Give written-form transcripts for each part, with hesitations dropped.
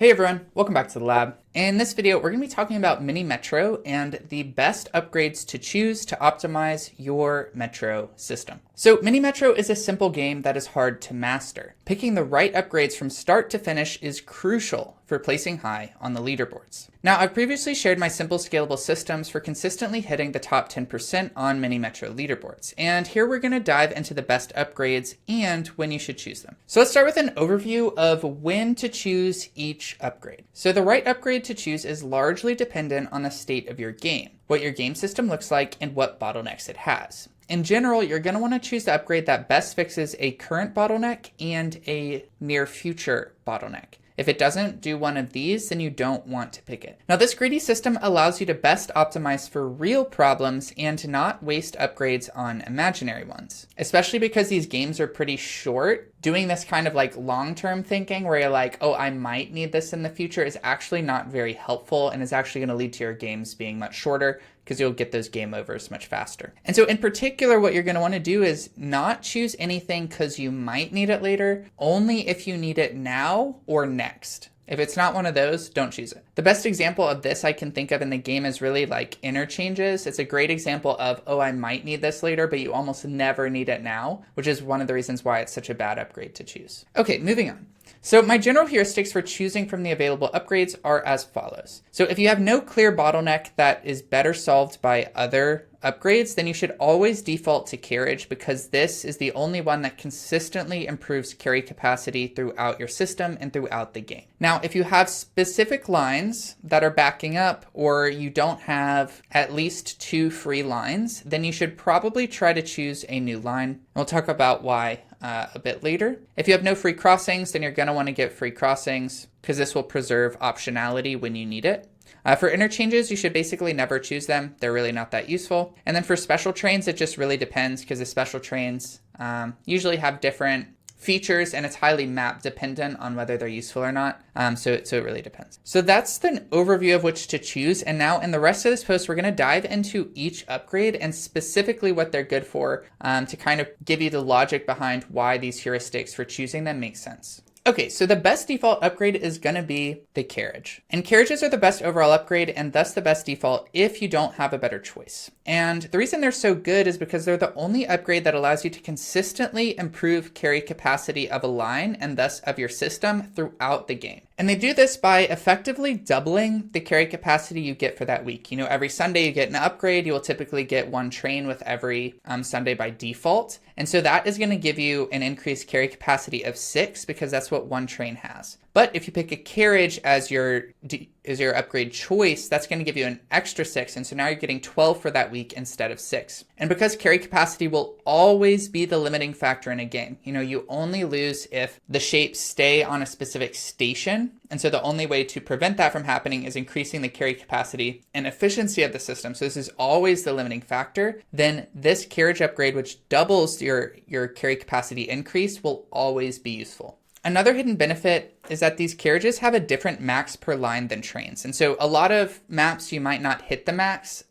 Hey everyone, welcome back to the lab. In this video, we're going to be talking about Mini Metro and the best upgrades to choose to optimize your Metro system. So Mini Metro is a simple game that is hard to master. Picking the right upgrades from start to finish is crucial for placing high on the leaderboards. Now, I've previously shared my Simple Scalable Systems for consistently hitting the top 10% on Mini Metro leaderboards. And here we're going to dive into the best upgrades and when you should choose them. So let's start with an overview of when to choose each upgrade. So the right upgrade to choose is largely dependent on the state of your game, what your game system looks like, and what bottlenecks it has. In general, you're going to want to choose the upgrade that best fixes a current bottleneck and a near future bottleneck. If it doesn't do one of these, then you don't want to pick it. Now, this greedy system allows you to best optimize for real problems and to not waste upgrades on imaginary ones, especially because these games are pretty short. Doing this kind of like long-term thinking where you're like, oh, I might need this in the future is actually not very helpful and is actually going to lead to your games being much shorter because you'll get those game overs much faster. And so in particular, what you're going to want to do is not choose anything because you might need it later, only if you need it now or next. If it's not one of those, don't choose it. The best example of this I can think of in the game is really like Interchanges. It's a great example of, oh, I might need this later, but you almost never need it now, which is one of the reasons why it's such a bad upgrade to choose. Okay, moving on. So my general heuristics for choosing from the available upgrades are as follows. So if you have no clear bottleneck that is better solved by other upgrades, then you should always default to Carriage because this is the only one that consistently improves carry capacity throughout your system and throughout the game. Now, if you have specific lines that are backing up or you don't have at least 2 free lines, then you should probably try to choose a new line. We'll talk about why a bit later. If you have no free crossings, then you're going to want to get free crossings because this will preserve optionality when you need it. For interchanges, you should basically never choose them. They're really not that useful. And then for special trains, it just really depends because the special trains usually have different features and it's highly map dependent on whether they're useful or not. So it really depends. So that's the overview of which to choose. And now in the rest of this post, we're going to dive into each upgrade and specifically what they're good for to kind of give you the logic behind why these heuristics for choosing them make sense. Okay, so the best default upgrade is going to be the Carriage. And Carriages are the best overall upgrade and thus the best default if you don't have a better choice. And the reason they're so good is because they're the only upgrade that allows you to consistently improve carry capacity of a line and thus of your system throughout the game. And they do this by effectively doubling the carry capacity you get for that week. You know, every Sunday you get an upgrade, you will typically get 1 train with every Sunday by default. And so that is going to give you an increased carry capacity of 6 because that's what 1 train has. But if you pick a Carriage as your upgrade choice, that's going to give you an extra 6. And so now you're getting 12 for that week instead of 6. And because carry capacity will always be the limiting factor in a game, you know, you only lose if the shapes stay on a specific station. And so the only way to prevent that from happening is increasing the carry capacity and efficiency of the system. So this is always the limiting factor. Then this Carriage upgrade, which doubles your carry capacity increase, will always be useful. Another hidden benefit is that these carriages have a different max per line than trains. And so a lot of maps you might not hit the max,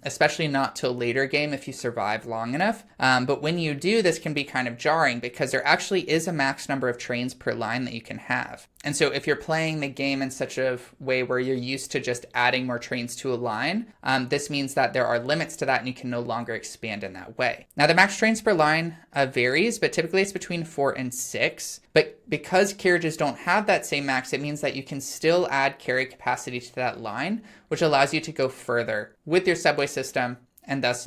especially not till later game if you survive long enough. But when you do, this can be kind of jarring because there actually is a max number of trains per line that you can have. And so if you're playing the game in such a way where you're used to just adding more trains to a line, this means that there are limits to that and you can no longer expand in that way. Now the max trains per line varies, but typically it's between 4 and 6. But because carriages don't have that same max, it means that you can still add carry capacity to that line, which allows you to go further with your subway system and thus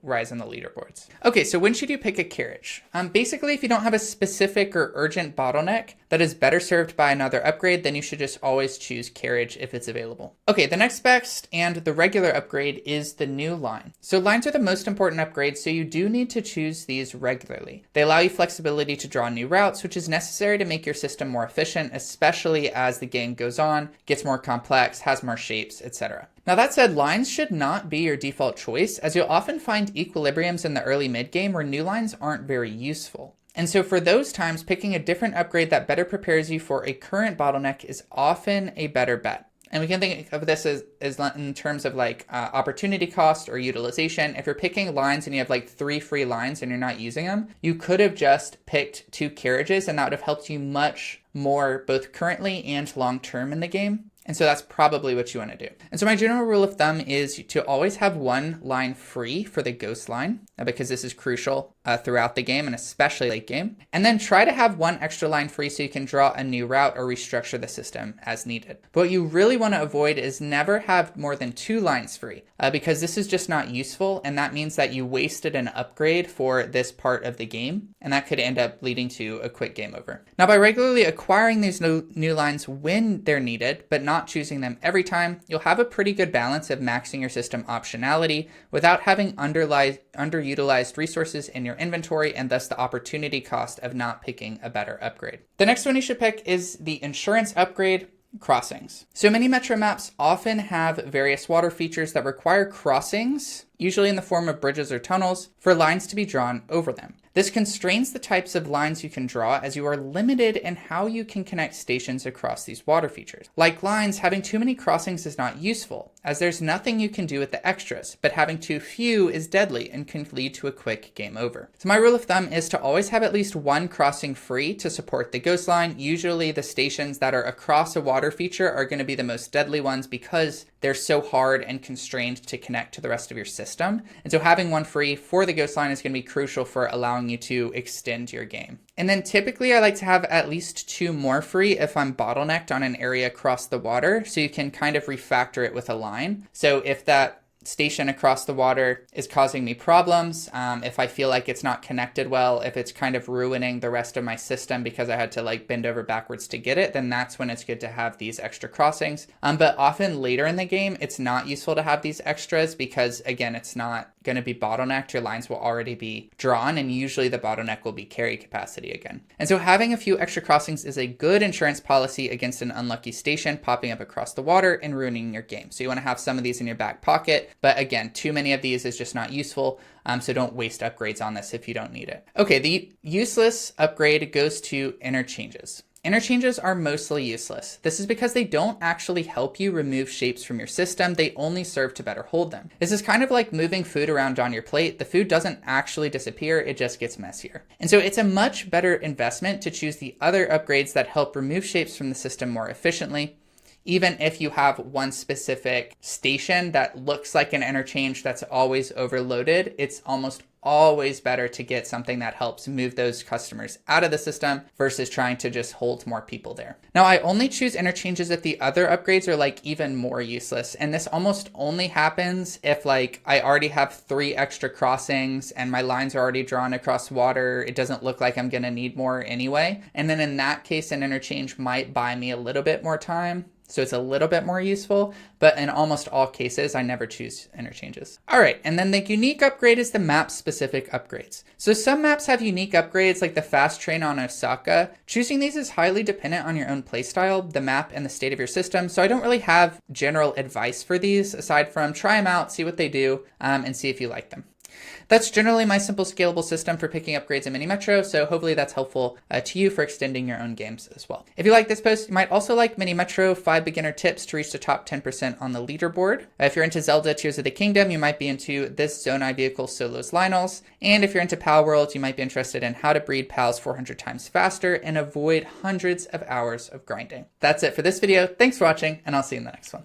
rise in the leaderboards. Okay, so when should you pick a Carriage? Basically, if you don't have a specific or urgent bottleneck that is better served by another upgrade, then you should just always choose Carriage if it's available. Okay, the next best and the regular upgrade is the new line. So lines are the most important upgrades, so you do need to choose these regularly. They allow you flexibility to draw new routes, which is necessary to make your system more efficient, especially as the game goes on, gets more complex, has more shapes, etc. Now that said, lines should not be your default choice, as you'll often find equilibriums in the early mid-game where new lines aren't very useful. And so for those times, picking a different upgrade that better prepares you for a current bottleneck is often a better bet. And we can think of this as in terms of like opportunity cost or utilization. If you're picking lines and you have like 3 free lines and you're not using them, you could have just picked 2 carriages and that would have helped you much more both currently and long term in the game. And so that's probably what you want to do. And so my general rule of thumb is to always have 1 line free for the ghost line, because this is crucial throughout the game and especially late game. And then try to have 1 extra line free so you can draw a new route or restructure the system as needed. But what you really want to avoid is never have more than 2 lines free, because this is just not useful. And that means that you wasted an upgrade for this part of the game. And that could end up leading to a quick game over. Now, by regularly acquiring these new lines when they're needed, but not choosing them every time, you'll have a pretty good balance of maxing your system optionality without having underutilized resources in your inventory and thus the opportunity cost of not picking a better upgrade. The next one you should pick is the insurance upgrade. Crossings. So many Metro maps often have various water features that require crossings, usually in the form of bridges or tunnels, for lines to be drawn over them. This constrains the types of lines you can draw as you are limited in how you can connect stations across these water features. Like lines, having too many crossings is not useful, as there's nothing you can do with the extras, but having too few is deadly and can lead to a quick game over. So my rule of thumb is to always have at least 1 crossing free to support the ghost line. Usually the stations that are across a water feature are going to be the most deadly ones because they're so hard and constrained to connect to the rest of your system. And so having 1 free for the ghost line is going to be crucial for allowing you to extend your game. And then typically I like to have at least 2 more free if I'm bottlenecked on an area across the water, so you can kind of refactor it with a line. So if that station across the water is causing me problems, if I feel like it's not connected well, if it's kind of ruining the rest of my system because I had to like bend over backwards to get it, then that's when it's good to have these extra crossings. But often later in the game, it's not useful to have these extras because again, it's not going to be bottlenecked. Your lines will already be drawn and usually the bottleneck will be carry capacity again. And so having a few extra crossings is a good insurance policy against an unlucky station popping up across the water and ruining your game. So you want to have some of these in your back pocket. But again, too many of these is just not useful. So don't waste upgrades on this if you don't need it. Okay, the useless upgrade goes to interchanges. Interchanges are mostly useless. This is because they don't actually help you remove shapes from your system. They only serve to better hold them. This is kind of like moving food around on your plate. The food doesn't actually disappear, it just gets messier. And so it's a much better investment to choose the other upgrades that help remove shapes from the system more efficiently. Even if you have one specific station that looks like an interchange that's always overloaded, it's almost always better to get something that helps move those customers out of the system versus trying to just hold more people there. Now, I only choose interchanges if the other upgrades are like even more useless. And this almost only happens if like I already have 3 extra crossings and my lines are already drawn across water. It doesn't look like I'm going to need more anyway. And then in that case, an interchange might buy me a little bit more time. So it's a little bit more useful, but in almost all cases, I never choose interchanges. All right, and then the unique upgrade is the map-specific upgrades. So some maps have unique upgrades like the fast train on Osaka. Choosing these is highly dependent on your own playstyle, the map, and the state of your system. So I don't really have general advice for these aside from try them out, see what they do, and see if you like them. That's generally my simple scalable system for picking upgrades in Mini Metro, so hopefully that's helpful to you for extending your own games as well. If you like this post, you might also like Mini Metro 5 beginner tips to reach the top 10% on the leaderboard. If you're into Zelda Tears of the Kingdom, you might be into this Zonai Vehicle Solos Lynels. And if you're into Pal Worlds, you might be interested in how to breed pals 400 times faster and avoid hundreds of hours of grinding. That's it for this video. Thanks for watching, and I'll see you in the next one.